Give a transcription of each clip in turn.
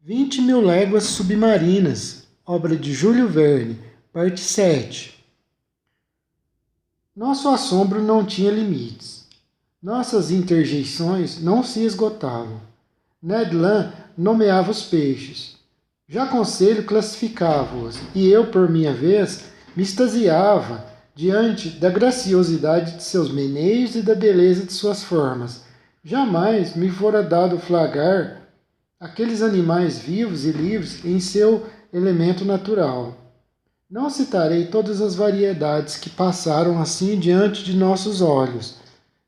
20.000 léguas submarinas, obra de Júlio Verne, parte 7. Nosso assombro não tinha limites. Nossas interjeições não se esgotavam. Ned Land nomeava os peixes. Já Conselho classificava-os, e eu, por minha vez, me extasiava diante da graciosidade de seus meneios e da beleza de suas formas. Jamais me fora dado flagrar aqueles animais vivos e livres em seu elemento natural. Não citarei todas as variedades que passaram assim diante de nossos olhos,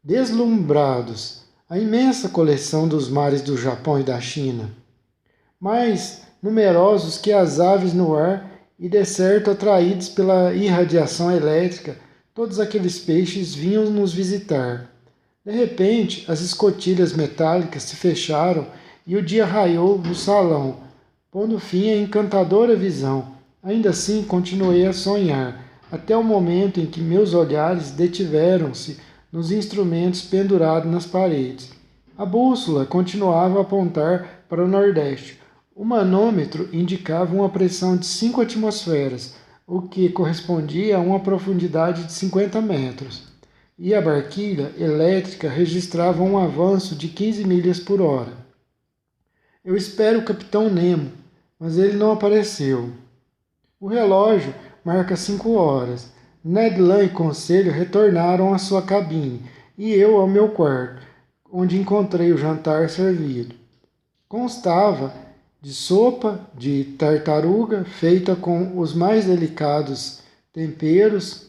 deslumbrados, a imensa coleção dos mares do Japão e da China, mais numerosos que as aves no ar e, de certo, atraídos pela irradiação elétrica, todos aqueles peixes vinham nos visitar. De repente, as escotilhas metálicas se fecharam e o dia raiou no salão, pondo fim à encantadora visão. Ainda assim, continuei a sonhar, até o momento em que meus olhares detiveram-se nos instrumentos pendurados nas paredes. A bússola continuava a apontar para o nordeste. O manômetro indicava uma pressão de 5 atmosferas, o que correspondia a uma profundidade de 50 metros. E a barquilha elétrica registrava um avanço de 15 milhas por hora. Eu espero o Capitão Nemo, mas ele não apareceu. O relógio marca 5 horas. Ned Land e Conselho retornaram à sua cabine, e eu ao meu quarto, onde encontrei o jantar servido. Constava de sopa de tartaruga, feita com os mais delicados temperos,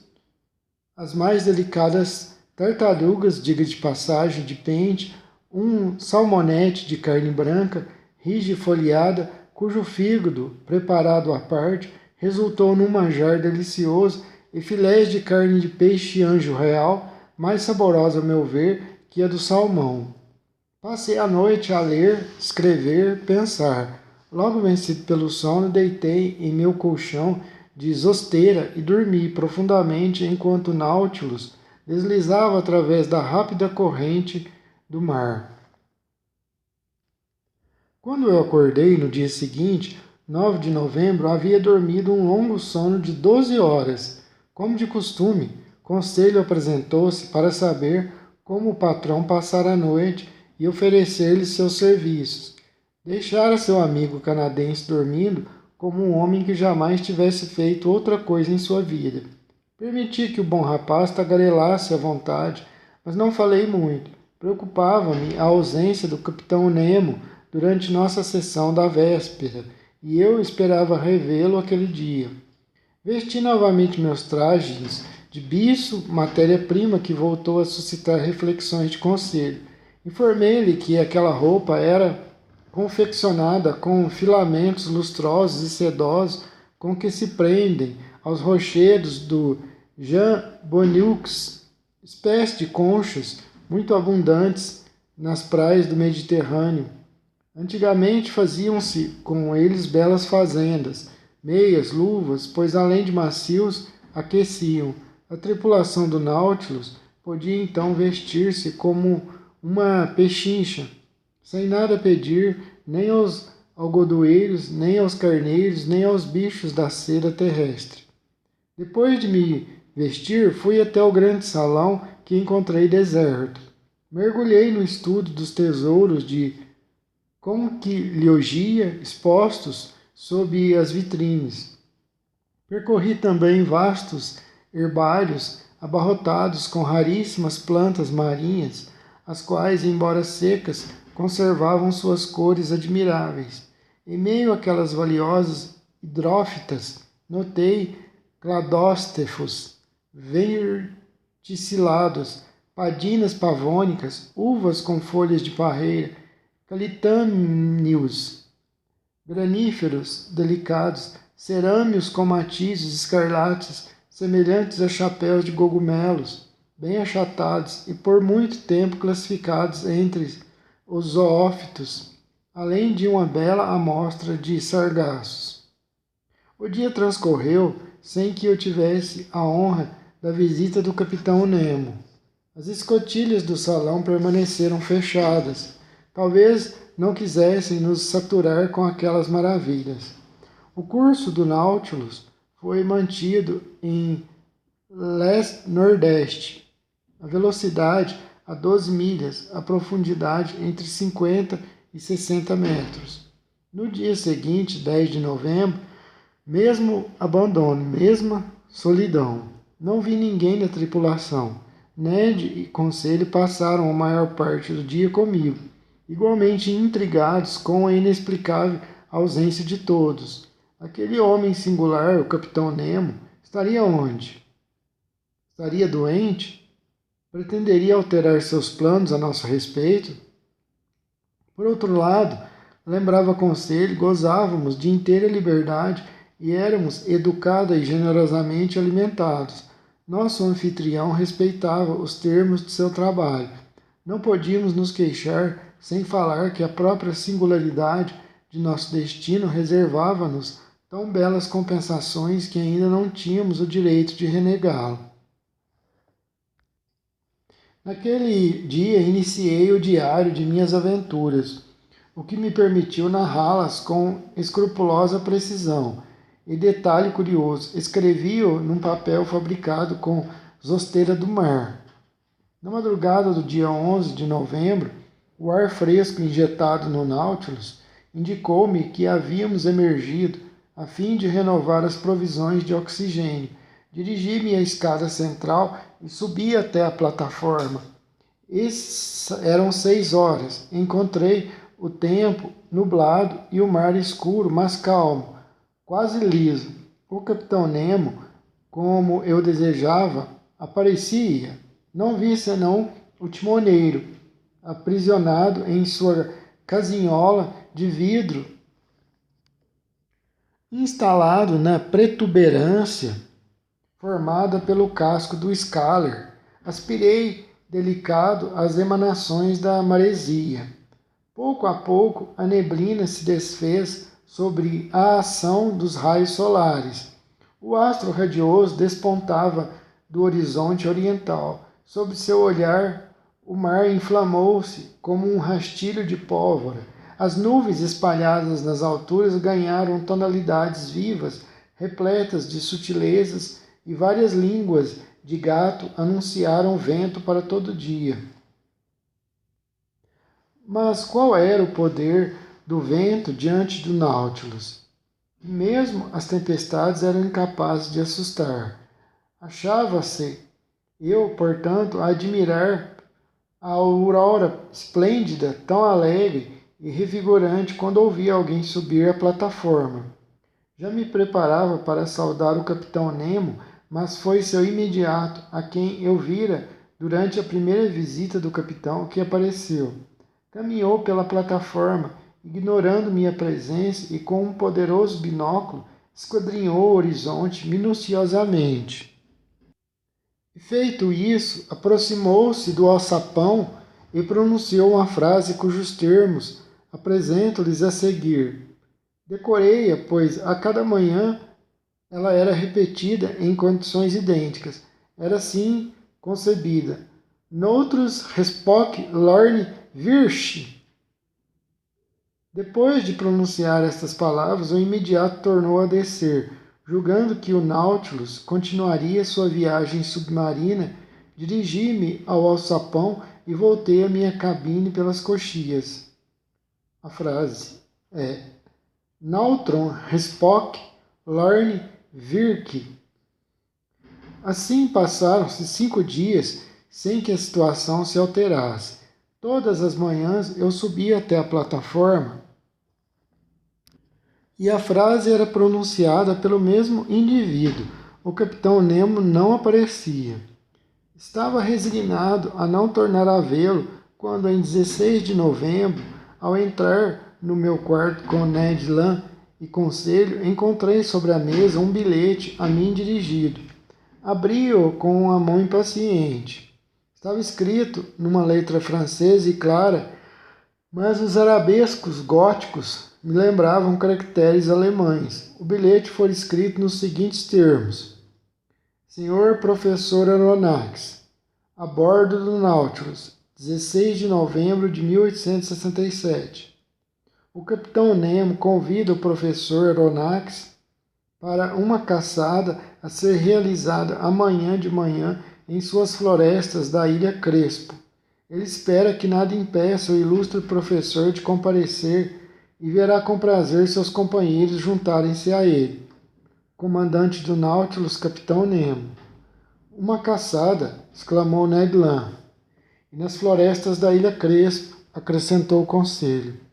as mais delicadas tartarugas, diga de passagem, de pente, um salmonete de carne branca, rija e folheada, cujo fígado, preparado à parte, resultou num manjar delicioso, e filés de carne de peixe anjo real, mais saborosa, a meu ver, que a do salmão. Passei a noite a ler, escrever, pensar. Logo vencido pelo sono, deitei em meu colchão de zosteira e dormi profundamente enquanto o Nautilus deslizava através da rápida corrente do mar. Quando eu acordei no dia seguinte, 9 de novembro, havia dormido um longo sono de 12 horas. Como de costume, Conselho apresentou-se para saber como o patrão passara a noite e oferecer-lhe seus serviços. Deixara seu amigo canadense dormindo como um homem que jamais tivesse feito outra coisa em sua vida. Permiti que o bom rapaz tagarelasse à vontade, mas não falei muito. Preocupava-me a ausência do Capitão Nemo durante nossa sessão da véspera, e eu esperava revê-lo aquele dia. Vesti novamente meus trajes de bicho, matéria-prima que voltou a suscitar reflexões de Conselho. Informei-lhe que aquela roupa era confeccionada com filamentos lustrosos e sedosos com que se prendem aos rochedos do Jean Bonux, espécie de conchas muito abundantes nas praias do Mediterrâneo. Antigamente faziam-se com eles belas fazendas, meias, luvas, pois além de macios, aqueciam. A tripulação do Nautilus podia então vestir-se como uma pechincha, sem nada pedir, nem aos algodoeiros, nem aos carneiros, nem aos bichos da seda terrestre. Depois de me vestir, fui até o grande salão que encontrei deserto. Mergulhei no estudo dos tesouros de conquilhogia expostos sob as vitrines. Percorri também vastos herbários abarrotados com raríssimas plantas marinhas, as quais, embora secas, conservavam suas cores admiráveis. Em meio àquelas valiosas hidrófitas, notei cladóstefos verticilados, padinas pavônicas, uvas com folhas de parreira, calitâneos, graníferos delicados, cerâmios com matizes escarlates, semelhantes a chapéus de cogumelos, bem achatados e por muito tempo classificados entre os zoófitos, além de uma bela amostra de sargassos. O dia transcorreu sem que eu tivesse a honra da visita do Capitão Nemo. As escotilhas do salão permaneceram fechadas. Talvez não quisessem nos saturar com aquelas maravilhas. O curso do Nautilus foi mantido em leste-nordeste, a velocidade a 12 milhas, a profundidade entre 50 e 60 metros. No dia seguinte, 10 de novembro, mesmo abandono, mesma solidão. Não vi ninguém da tripulação. Ned e Conselho passaram a maior parte do dia comigo, igualmente intrigados com a inexplicável ausência de todos. Aquele homem singular, o Capitão Nemo, estaria onde? Estaria doente? Pretenderia alterar seus planos a nosso respeito? Por outro lado, lembrava Conselho, gozávamos de inteira liberdade e éramos educada e generosamente alimentados. Nosso anfitrião respeitava os termos de seu trabalho. Não podíamos nos queixar sem falar que a própria singularidade de nosso destino reservava-nos tão belas compensações que ainda não tínhamos o direito de renegá-lo. Naquele dia iniciei o diário de minhas aventuras, o que me permitiu narrá-las com escrupulosa precisão e detalhe curioso. Escrevi-o num papel fabricado com zosteira do mar. Na madrugada do dia 11 de novembro, o ar fresco injetado no Nautilus indicou-me que havíamos emergido a fim de renovar as provisões de oxigênio. Dirigi-me à escada central e subi até a plataforma. Eram 6 horas. Encontrei o tempo nublado e o mar escuro, mas calmo, quase liso. O Capitão Nemo, como eu desejava, aparecia. Não vi senão o timoneiro, aprisionado em sua casinhola de vidro, instalado na protuberância formada pelo casco do Scaler. Aspirei, delicado, as emanações da maresia. Pouco a pouco, a neblina se desfez sobre a ação dos raios solares. O astro radioso despontava do horizonte oriental. Sob seu olhar, o mar inflamou-se como um rastilho de pólvora. As nuvens espalhadas nas alturas ganharam tonalidades vivas, repletas de sutilezas, e várias línguas de gato anunciaram vento para todo dia. Mas qual era o poder do vento diante do Nautilus? Mesmo as tempestades eram incapazes de assustar. Achava-se eu, portanto, a admirar a aurora esplêndida, tão alegre e revigorante quando ouvia alguém subir a plataforma. Já me preparava para saudar o Capitão Nemo, mas foi seu imediato, a quem eu vira durante a primeira visita do capitão, que apareceu. Caminhou pela plataforma, ignorando minha presença, e com um poderoso binóculo esquadrinhou o horizonte minuciosamente. Feito isso, aproximou-se do alçapão e pronunciou uma frase cujos termos apresento-lhes a seguir. Decorei-a, pois a cada manhã ela era repetida em condições idênticas. Era assim concebida. Noutros respoc lorne virche. Depois de pronunciar estas palavras, o imediato tornou a descer. Julgando que o Nautilus continuaria sua viagem submarina, dirigi-me ao alçapão e voltei à minha cabine pelas coxias. A frase é: Nautron respoc lorne virque. Assim passaram-se 5 dias sem que a situação se alterasse. Todas as manhãs eu subia até a plataforma e a frase era pronunciada pelo mesmo indivíduo. O Capitão Nemo não aparecia. Estava resignado a não tornar a vê-lo quando, em 16 de novembro, ao entrar no meu quarto com Ned Land e Conselho, encontrei sobre a mesa um bilhete a mim dirigido. Abri-o com uma mão impaciente. Estava escrito numa letra francesa e clara, mas os arabescos góticos me lembravam caracteres alemães. O bilhete foi escrito nos seguintes termos: Senhor Professor Aronnax, a bordo do Nautilus, 16 de novembro de 1867. O capitão Nemo convida o professor Aronnax para uma caçada a ser realizada amanhã de manhã em suas florestas da Ilha Crespo. Ele espera que nada impeça o ilustre professor de comparecer e verá com prazer seus companheiros juntarem-se a ele. Comandante do Nautilus, capitão Nemo. Uma caçada, exclamou Ned Land. E nas florestas da Ilha Crespo, acrescentou o conselho.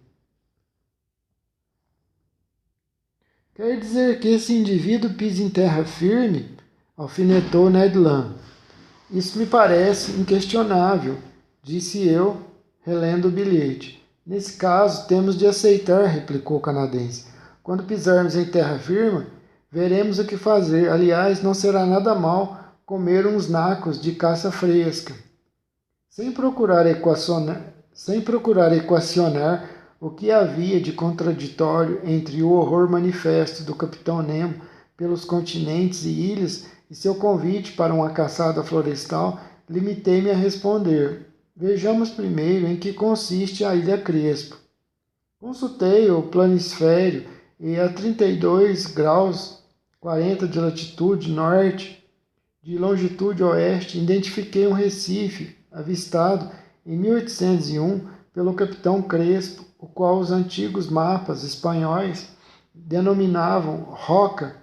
Quer dizer que esse indivíduo pisa em terra firme? Alfinetou Ned Land. Isso me parece inquestionável, disse eu, relendo o bilhete. Nesse caso, temos de aceitar, replicou o canadense. Quando pisarmos em terra firme, veremos o que fazer. Aliás, não será nada mal comer uns nacos de caça fresca. Sem procurar equacionar o que havia de contraditório entre o horror manifesto do capitão Nemo pelos continentes e ilhas e seu convite para uma caçada florestal, limitei-me a responder. Vejamos primeiro em que consiste a Ilha Crespo. Consultei o planisfério e a 32 graus 40 de latitude norte, de longitude oeste, identifiquei um recife avistado em 1801 pelo capitão Crespo, o qual os antigos mapas espanhóis denominavam Roca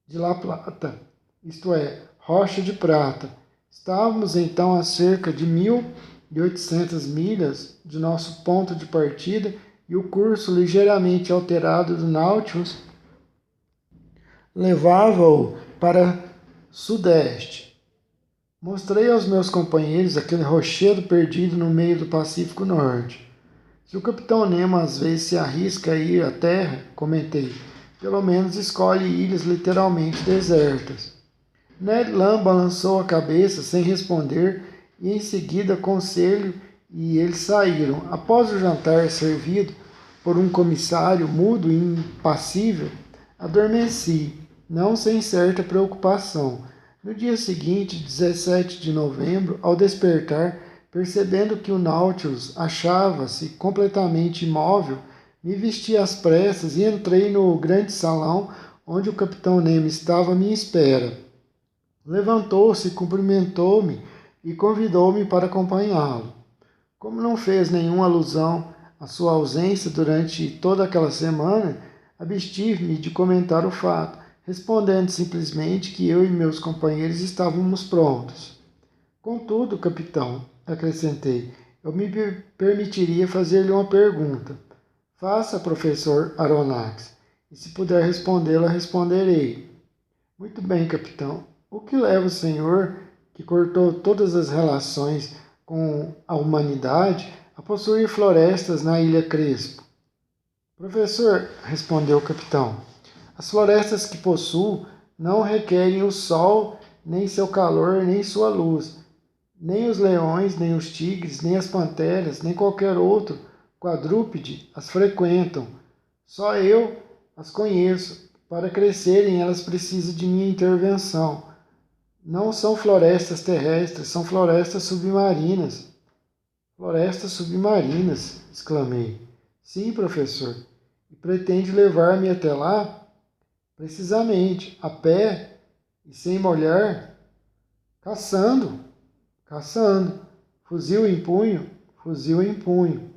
de la Plata, isto é, Rocha de Prata. Estávamos então a cerca de 1.800 milhas de nosso ponto de partida e o curso ligeiramente alterado do Nautilus levava-o para sudeste. Mostrei aos meus companheiros aquele rochedo perdido no meio do Pacífico Norte. Se o capitão Nemo às vezes se arrisca a ir à Terra, comentei, pelo menos escolhe ilhas literalmente desertas. Ned Land balançou a cabeça sem responder e em seguida Conselho e eles saíram. Após o jantar servido por um comissário mudo e impassível, adormeci, não sem certa preocupação. No dia seguinte, 17 de novembro, ao despertar, percebendo que o Nautilus achava-se completamente imóvel, me vesti às pressas e entrei no grande salão onde o capitão Nemo estava à minha espera. Levantou-se, cumprimentou-me e convidou-me para acompanhá-lo. Como não fez nenhuma alusão à sua ausência durante toda aquela semana, abstive-me de comentar o fato, respondendo simplesmente que eu e meus companheiros estávamos prontos. Contudo, capitão, acrescentei, eu me permitiria fazer-lhe uma pergunta. Faça, professor Aronnax, e se puder respondê-la, responderei. Muito bem, capitão. O que leva o senhor, que cortou todas as relações com a humanidade, a possuir florestas na Ilha Crespo? Professor, respondeu o capitão, as florestas que possuo não requerem o sol, nem seu calor, nem sua luz. Nem os leões, nem os tigres, nem as panteras, nem qualquer outro quadrúpede as frequentam. Só eu as conheço. Para crescerem, elas precisam de minha intervenção. Não são florestas terrestres, são florestas submarinas. Florestas submarinas, exclamei. Sim, professor. E pretende levar-me até lá? Precisamente, a pé e sem molhar? Caçando, fuzil em punho, fuzil em punho.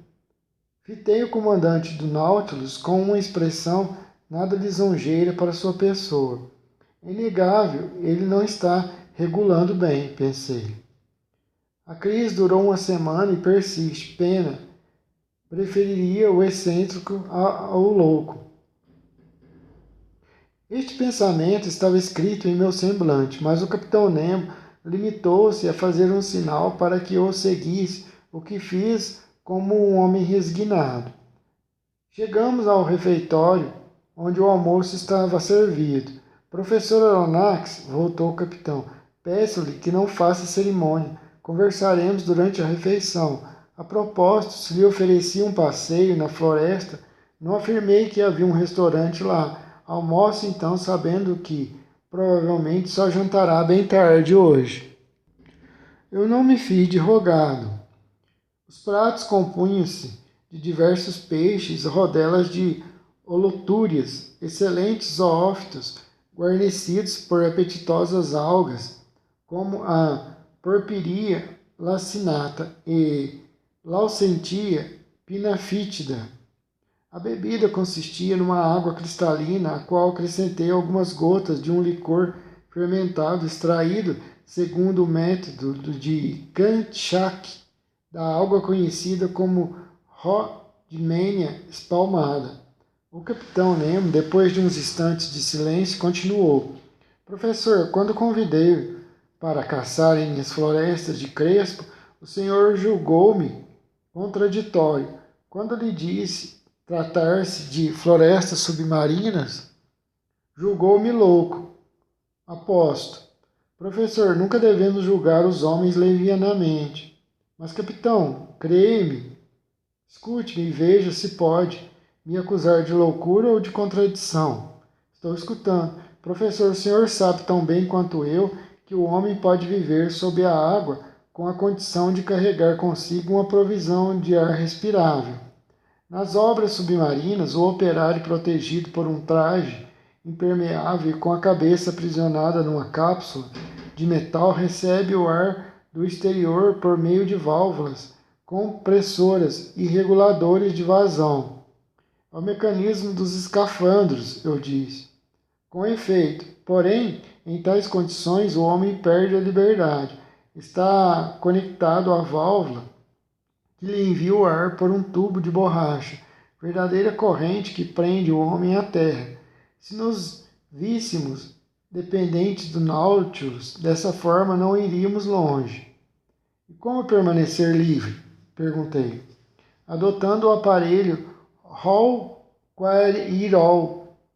Fitei o comandante do Nautilus com uma expressão nada lisonjeira para sua pessoa. É inegável, ele não está regulando bem, pensei. A crise durou uma semana e persiste, pena. Preferiria o excêntrico ao louco. Este pensamento estava escrito em meu semblante, mas o capitão Nemo limitou-se a fazer um sinal para que eu seguisse, o que fiz como um homem resignado. Chegamos ao refeitório, onde o almoço estava servido. Professor Aronnax, voltou o capitão, peço-lhe que não faça cerimônia. Conversaremos durante a refeição. A propósito, se lhe ofereci um passeio na floresta, não afirmei que havia um restaurante lá. Almoce então sabendo que provavelmente só jantará bem tarde hoje. Eu não me fiz de rogado. Os pratos compunham-se de diversos peixes, rodelas de holotúrias, excelentes zoófitos, guarnecidos por apetitosas algas, como a Porphyria lacinata e Laucentia pinafítida. A bebida consistia numa água cristalina, a qual acrescentei algumas gotas de um licor fermentado extraído segundo o método de Kanchak, da alga conhecida como Rodmania espalmada. O capitão Nemo, depois de uns instantes de silêncio, continuou: Professor, quando convidei para caçar em minhas florestas de Crespo, o senhor julgou-me contraditório. Quando lhe disse tratar-se de florestas submarinas, julgou-me louco. Aposto. Professor, nunca devemos julgar os homens levianamente. Mas, capitão, creia-me. Escute-me e veja se pode me acusar de loucura ou de contradição. Estou escutando. Professor, o senhor sabe tão bem quanto eu que o homem pode viver sob a água com a condição de carregar consigo uma provisão de ar respirável. Nas obras submarinas, o operário protegido por um traje impermeável e com a cabeça aprisionada numa cápsula de metal recebe o ar do exterior por meio de válvulas compressoras e reguladores de vazão. É o mecanismo dos escafandros, eu disse. Com efeito, porém, em tais condições o homem perde a liberdade. Está conectado à válvula que lhe envia o ar por um tubo de borracha, verdadeira corrente que prende o homem à terra. Se nos víssemos dependentes do Nautilus, dessa forma não iríamos longe. E como permanecer livre? Perguntei. Adotando o aparelho Hall-Quairol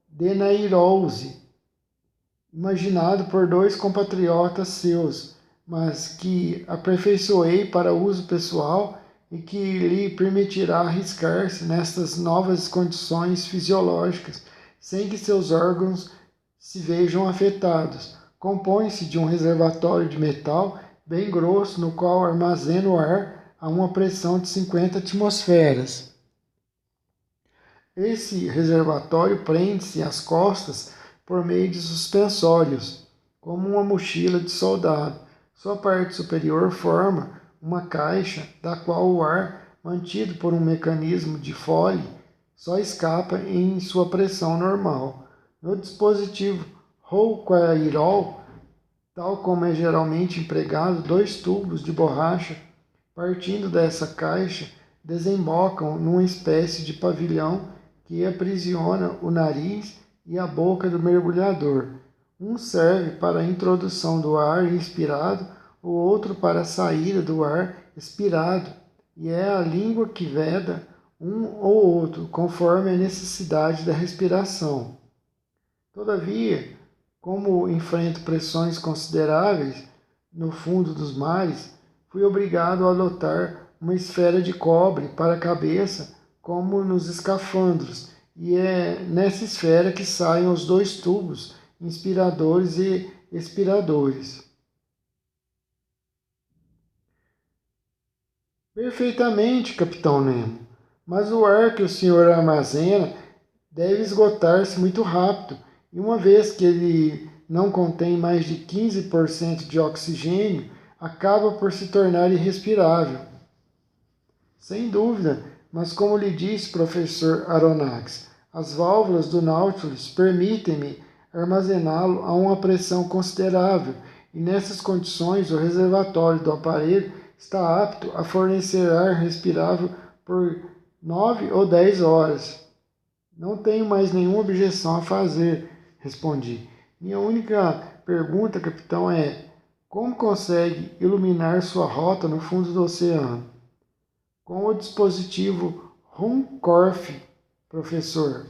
de Nairose, imaginado por dois compatriotas seus, mas que aperfeiçoei para uso pessoal e que lhe permitirá arriscar-se nestas novas condições fisiológicas, sem que seus órgãos se vejam afetados. Compõe-se de um reservatório de metal bem grosso, no qual armazena o ar a uma pressão de 50 atmosferas. Esse reservatório prende-se às costas por meio de suspensórios, como uma mochila de soldado. Sua parte superior forma uma caixa da qual o ar, mantido por um mecanismo de Foley, só escapa em sua pressão normal. No dispositivo Hall-Quairol, tal como é geralmente empregado, dois tubos de borracha, partindo dessa caixa, desembocam numa espécie de pavilhão que aprisiona o nariz e a boca do mergulhador. Um serve para a introdução do ar inspirado, o outro para a saída do ar expirado, e é a língua que veda um ou outro, conforme a necessidade da respiração. Todavia, como enfrento pressões consideráveis no fundo dos mares, fui obrigado a adotar uma esfera de cobre para a cabeça, como nos escafandros, e é nessa esfera que saem os dois tubos inspiradores e expiradores. Perfeitamente, capitão Nemo, mas o ar que o senhor armazena deve esgotar-se muito rápido, e uma vez que ele não contém mais de 15% de oxigênio, acaba por se tornar irrespirável. Sem dúvida, mas como lhe disse, professor Aronnax, as válvulas do Nautilus permitem-me armazená-lo a uma pressão considerável, e nessas condições o reservatório do aparelho está apto a fornecer ar respirável por 9 ou 10 horas. Não tenho mais nenhuma objeção a fazer, respondi. Minha única pergunta, capitão, é: como consegue iluminar sua rota no fundo do oceano? Com o dispositivo Ruhmkorff, professor.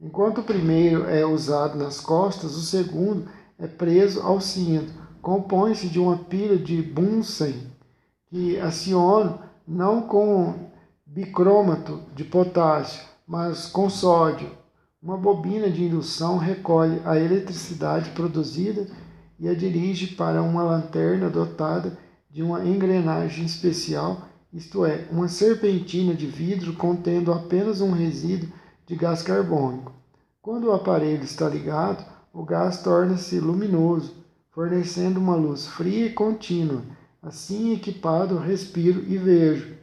Enquanto o primeiro é usado nas costas, o segundo é preso ao cinto. Compõe-se de uma pilha de Bunsen que aciono não com bicromato de potássio, mas com sódio. Uma bobina de indução recolhe a eletricidade produzida e a dirige para uma lanterna dotada de uma engrenagem especial isto é, uma serpentina de vidro contendo apenas um resíduo de gás carbônico. Quando o aparelho está ligado, o gás torna-se luminoso, fornecendo uma luz fria e contínua. Assim equipado, respiro e vejo.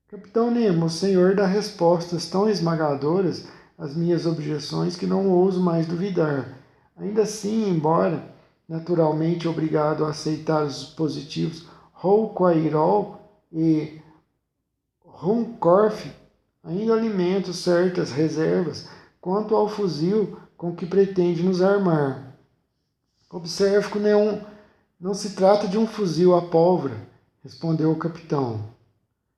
Capitão Nemo, o senhor dá respostas tão esmagadoras às minhas objeções que não ouso mais duvidar. Ainda assim, embora naturalmente obrigado a aceitar os dispositivos Rouquayrol e Ruhmkorff, ainda alimento certas reservas quanto ao fuzil com que pretende nos armar. Observe que não se trata de um fuzil a pólvora, respondeu o capitão.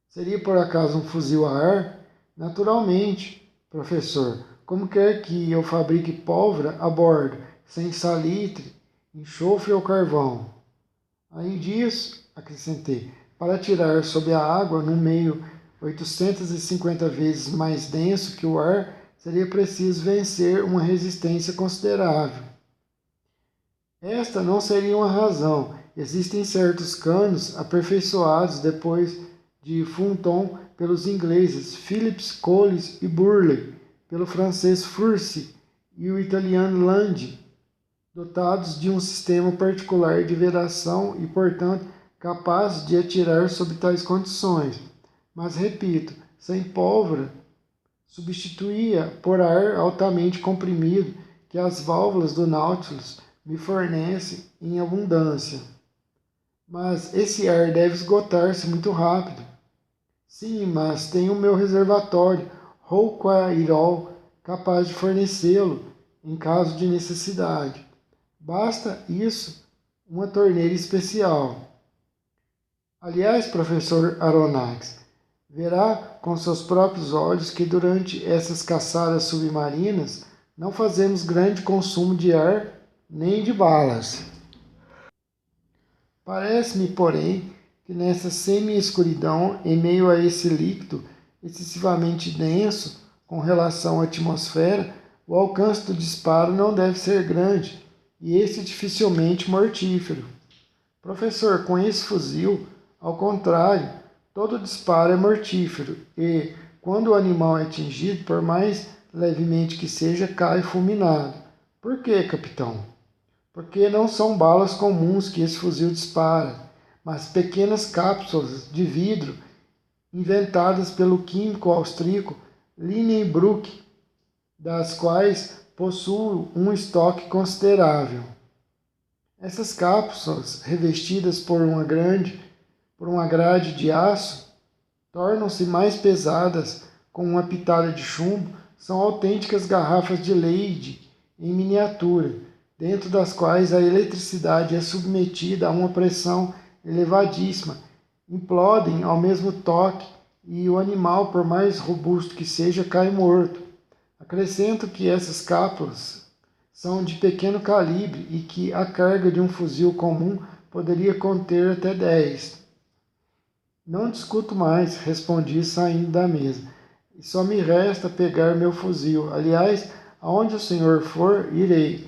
Seria por acaso um fuzil a ar? Naturalmente, professor. Como quer que eu fabrique pólvora a bordo, sem salitre, enxofre ou carvão? Além disso, acrescentei, para atirar sob a água num meio 850 vezes mais denso que o ar, seria preciso vencer uma resistência considerável. Esta não seria uma razão. Existem certos canos aperfeiçoados depois de Fulton pelos ingleses Phillips, Coles e Burley, pelo francês Furcy e o italiano Landi, dotados de um sistema particular de vedação e, portanto, capazes de atirar sob tais condições. Mas, repito, sem pólvora, substituía por ar altamente comprimido que as válvulas do Nautilus me fornecem em abundância. Mas esse ar deve esgotar-se muito rápido. Sim, mas tenho o meu reservatório, Rouquayrol, capaz de fornecê-lo em caso de necessidade. Basta isso, uma torneira especial. Aliás, professor Aronnax, verá com seus próprios olhos que durante essas caçadas submarinas não fazemos grande consumo de ar nem de balas. Parece-me, porém, que nessa semi-escuridão, em meio a esse líquido excessivamente denso com relação à atmosfera, o alcance do disparo não deve ser grande, e esse dificilmente mortífero. Professor, com esse fuzil, ao contrário, todo disparo é mortífero e, quando o animal é atingido, por mais levemente que seja, cai fulminado. Por quê, capitão? Porque não são balas comuns que esse fuzil dispara, mas pequenas cápsulas de vidro inventadas pelo químico austríaco Linienbruck, das quais possuo um estoque considerável. Essas cápsulas, revestidas por uma grade de aço, tornam-se mais pesadas com uma pitada de chumbo, são autênticas garrafas de Leyde em miniatura, dentro das quais a eletricidade é submetida a uma pressão elevadíssima, implodem ao mesmo toque e o animal, por mais robusto que seja, cai morto. Acrescento que essas cápsulas são de pequeno calibre e que a carga de um fuzil comum poderia conter até 10. Não discuto mais, respondi saindo da mesa. E só me resta pegar meu fuzil. Aliás, aonde o senhor for, irei.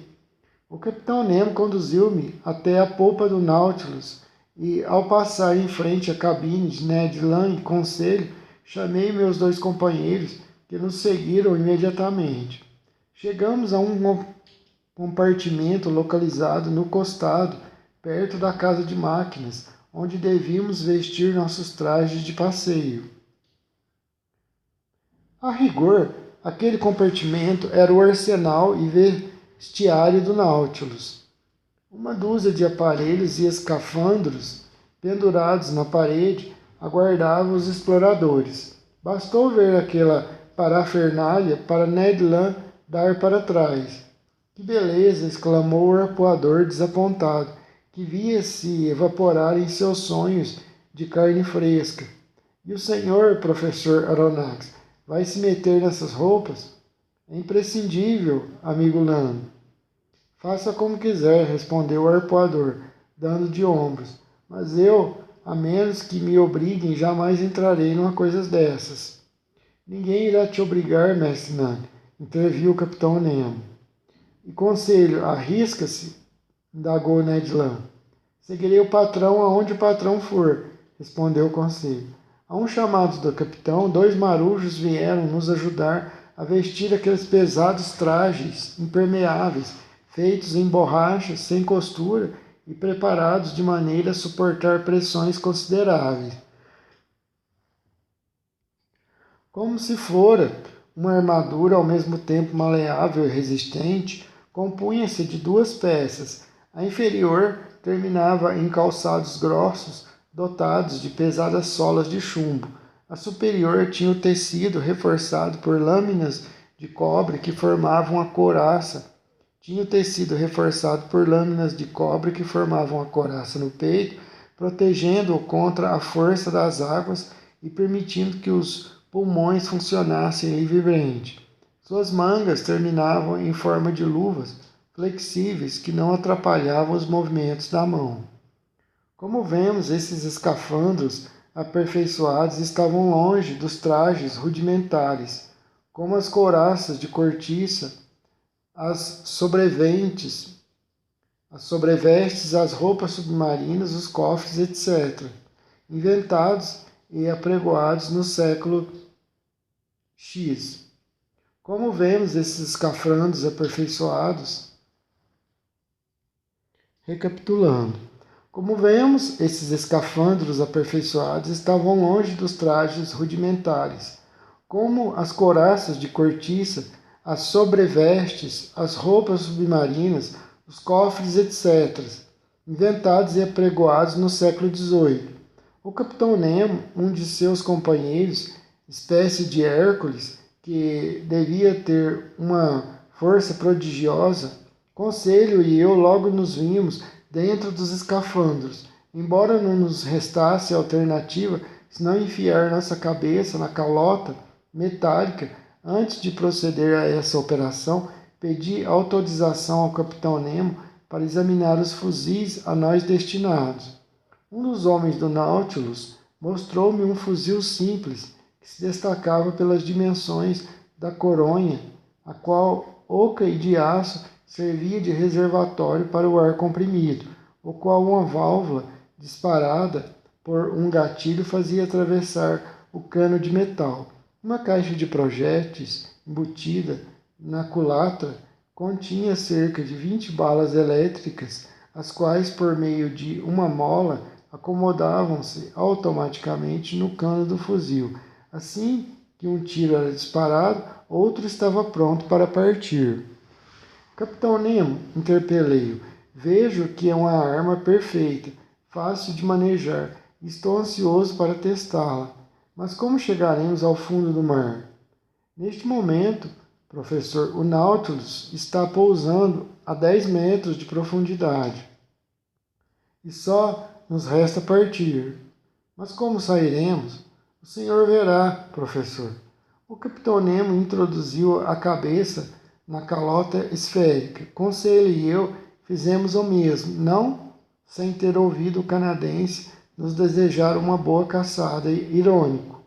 O capitão Nemo conduziu-me até a polpa do Nautilus e, ao passar em frente à cabine de Ned Land e Conselho, chamei meus dois companheiros, que nos seguiram imediatamente. Chegamos a um compartimento localizado no costado, perto da casa de máquinas, onde devíamos vestir nossos trajes de passeio. A rigor, aquele compartimento era o arsenal e vestiário do Nautilus. Uma dúzia de aparelhos e escafandros pendurados na parede aguardavam os exploradores. Bastou ver aquela parafernália para Ned Land dar para trás. Que beleza! Exclamou o arpoador desapontado, que via-se evaporar em seus sonhos de carne fresca. E o senhor, professor Aronnax, vai se meter nessas roupas? É imprescindível, amigo Land. Faça como quiser, respondeu o arpoador, dando de ombros. Mas eu, a menos que me obriguem, jamais entrarei numa coisa dessas. Ninguém irá te obrigar, mestre Ned, interviu o capitão Nemo. E conselho, arrisca-se, indagou Ned Land. Seguirei o patrão aonde o patrão for, respondeu o conselho. A um chamado do capitão, 2 marujos vieram nos ajudar a vestir aqueles pesados trajes impermeáveis, feitos em borracha, sem costura e preparados de maneira a suportar pressões consideráveis. Como se fora uma armadura ao mesmo tempo maleável e resistente, compunha-se de 2 peças. A inferior terminava em calçados grossos, dotados de pesadas solas de chumbo. A superior tinha o tecido reforçado por lâminas de cobre que formavam a couraça. No peito, protegendo-o contra a força das águas e permitindo que os pulmões funcionassem livremente. Suas mangas terminavam em forma de luvas flexíveis que não atrapalhavam os movimentos da mão. Como vemos, esses escafandros aperfeiçoados estavam longe dos trajes rudimentares, como as couraças de cortiça, as sobrevestes, as roupas submarinas, os cofres, etc., inventados e apregoados no século X. Como vemos, esses escafandros aperfeiçoados, recapitulando, estavam longe dos trajes rudimentares, como as couraças de cortiça, as sobrevestes, as roupas submarinas, os cofres, etc., inventados e apregoados no século XVIII. O capitão Nemo, um de seus companheiros, espécie de Hércules, que devia ter uma força prodigiosa, Conselho e eu logo nos vimos dentro dos escafandros, embora não nos restasse alternativa senão enfiar nossa cabeça na calota metálica. Antes de proceder a essa operação, pedi autorização ao capitão Nemo para examinar os fuzis a nós destinados. Um dos homens do Nautilus mostrou-me um fuzil simples que se destacava pelas dimensões da coronha, a qual, oca e de aço, servia de reservatório para o ar comprimido, o qual uma válvula disparada por um gatilho fazia atravessar o cano de metal. Uma caixa de projéteis embutida na culatra continha cerca de 20 balas elétricas, as quais, por meio de uma mola, acomodavam-se automaticamente no cano do fuzil. Assim que um tiro era disparado, outro estava pronto para partir. Capitão Nemo, interpelei-o, vejo que é uma arma perfeita, fácil de manejar, e estou ansioso para testá-la. Mas como chegaremos ao fundo do mar? Neste momento, professor, o Nautilus está pousando a 10 metros de profundidade. E só nos resta partir. Mas como sairemos? O senhor verá, professor. O capitão Nemo introduziu a cabeça na calota esférica. Conselho e eu fizemos o mesmo, não sem ter ouvido o canadense nos desejar uma boa caçada, irônico.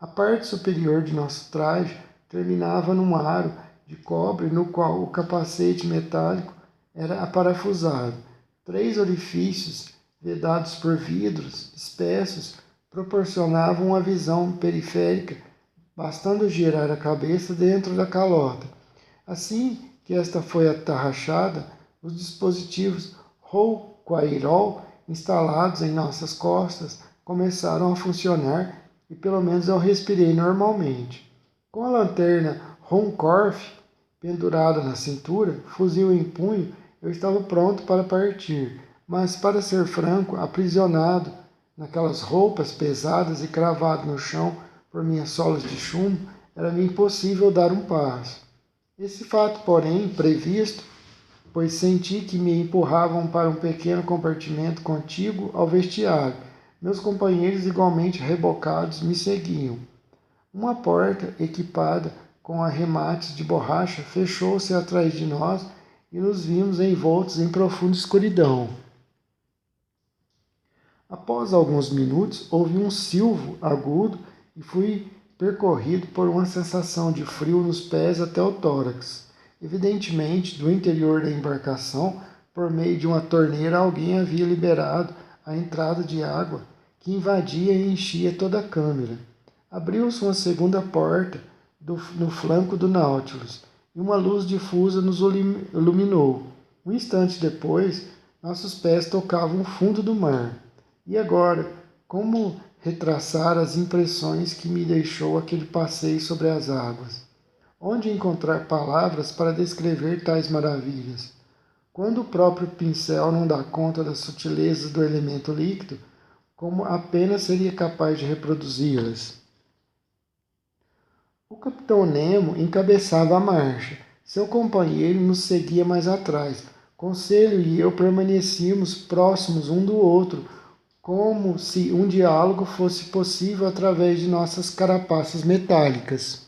A parte superior de nosso traje terminava num aro de cobre no qual o capacete metálico era aparafusado. 3 orifícios, vedados por vidros espessos, proporcionavam uma visão periférica, bastando girar a cabeça dentro da calota. Assim que esta foi atarrachada, os dispositivos Rouquayrol instalados em nossas costas começaram a funcionar e pelo menos eu respirei normalmente. Com a lanterna Ruhmkorff pendurada na cintura, fuzil em punho, eu estava pronto para partir, mas, para ser franco, aprisionado naquelas roupas pesadas e cravado no chão por minhas solas de chumbo, era-me impossível dar um passo. Esse fato, porém, previsto, pois senti que me empurravam para um pequeno compartimento contíguo ao vestiário. Meus companheiros, igualmente rebocados, me seguiam. Uma porta, equipada com arremates de borracha, fechou-se atrás de nós e nos vimos envoltos em profunda escuridão. Após alguns minutos, ouvi um silvo agudo e fui percorrido por uma sensação de frio nos pés até o tórax. Evidentemente, do interior da embarcação, por meio de uma torneira, alguém havia liberado a entrada de água que invadia e enchia toda a câmera. Abriu-se uma segunda porta no flanco do Nautilus e uma luz difusa nos iluminou. Um instante depois, nossos pés tocavam o fundo do mar. E agora, como retraçar as impressões que me deixou aquele passeio sobre as águas? Onde encontrar palavras para descrever tais maravilhas? Quando o próprio pincel não dá conta das sutilezas do elemento líquido, como apenas seria capaz de reproduzi-las? O capitão Nemo encabeçava a marcha. Seu companheiro nos seguia mais atrás. Conselho e eu permanecíamos próximos um do outro, como se um diálogo fosse possível através de nossas carapaças metálicas.